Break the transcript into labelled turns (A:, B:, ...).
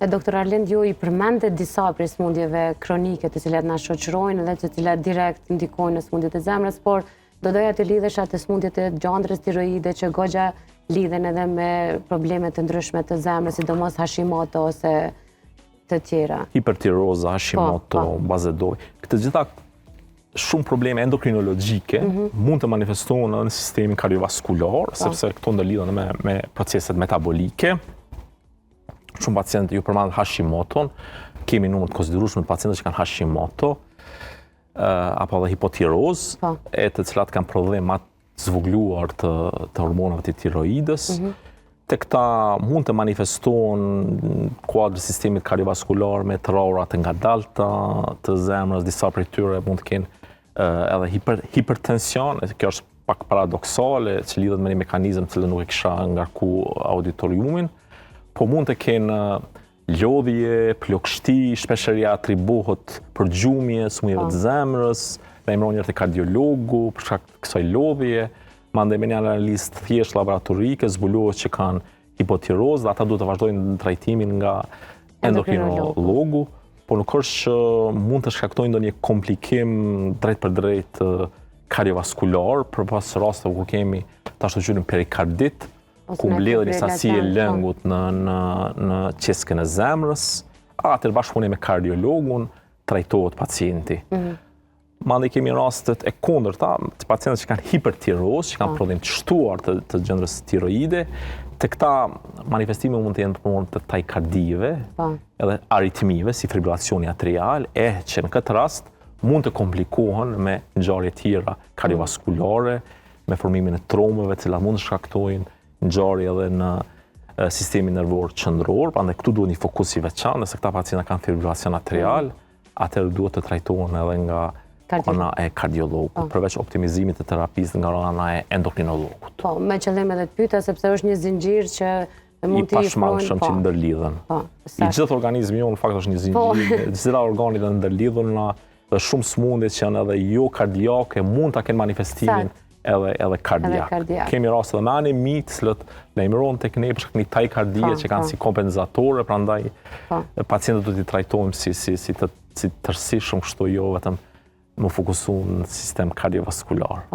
A: Doktor Arlind, ju i përmendet disa prej smundjeve kronike të cilat na shoqërojnë dhe të cilat direkt ndikojnë në smundjet e zemrës, por do doja të lidhesha te smundjet e gjandrës tiroide që goxha lidhen edhe me probleme të ndryshme të zemrës, sidomos Hashimoto ose të tjera.
B: Hipertiroza, Hashimoto, bazedovi. Këtë gjitha shumë probleme endokrinologjike mund të manifestohen edhe në sistemin kardiovaskular, sepse këto ndërlidhen me proceset metabolike. Shumë pacientë ju përmend Hashimoton, kemi numër të konsiderueshëm të pacientëve që kanë Hashimoto, apo edhe hipotirozë, e të cilat kanë probleme të zvogluar të hormonave të tiroidës. Te këta mund të manifestohen kuadri sistemit kardiovaskular me traura të ngadalta të zemrës, disa prej tyre mund të kenë edhe hipertension, kjo është pak paradoksale, që lidhet me një mekanizëm që nuk e kisha ngarku auditoriumin, po mund të kenë lodhje, plogështi, shpeshherë atribuohet për gjumje, smundjeve të zemrës, dhe emëron njërë të kardiologu për shkak të kësaj lodhje, mandej me një analizë thjesht laboratorike zbulohet që kanë hipotirozë, dhe ata duhet të vazhdojnë trajtimin nga endokrinologu, por nuk është që mund të shkaktojnë ndonjë komplikim drejt për drejt kardiovaskular, përpas rasteve ku kemi të ashtu perikardit, ku mbledhen një sasi e lëngut në qeskën e zemrës, atëherë bashkëpunim me kardiologun trajtohet pacienti. Mandej kemi rastet e kundërta, të pacientët që kanë hipertirozë, që kanë prodhim të shtuar të gjendrës tiroide, të këta manifestime mund të jenë në formë të takikardive, edhe aritmive, si fibrillacioni atrial, që në këtë rast mund të komplikohen me ngjarje tjera kardiovaskulare, me formimin e traumave, të cilat mund të shkaktojnë ngjarje edhe në sistemin nervor qendror, prandaj këtu duhet një fokus i veçantë, nëse këta pacientë kanë fibrillacion atrial, atëherë duhet të trajtohen edhe nga ana e kardiologut, përveç optimizimit të terapisë nga ana e endokrinologut.
A: Po, me qëllim edhe të pyeta, sepse është një zinxhir që mund të
B: i pashmangshëm që ndërlidhen. I gjithë organizmi jonë në fakt është një zinxhir, gjitha organit janë ndërlidhura dhe shumë smundje që janë edhe jo kardiake mund ta kenë manifestimin edhe kardiak. Kemi raste edhe me anemi, të cilët lajmërohen tek ne për shkak të takikardie që kanë si kompenzatore, prandaj pacientët duhet i trajtojmë si tërësishëm, kështu jo vetëm më fokusu në sistem kardiovaskular.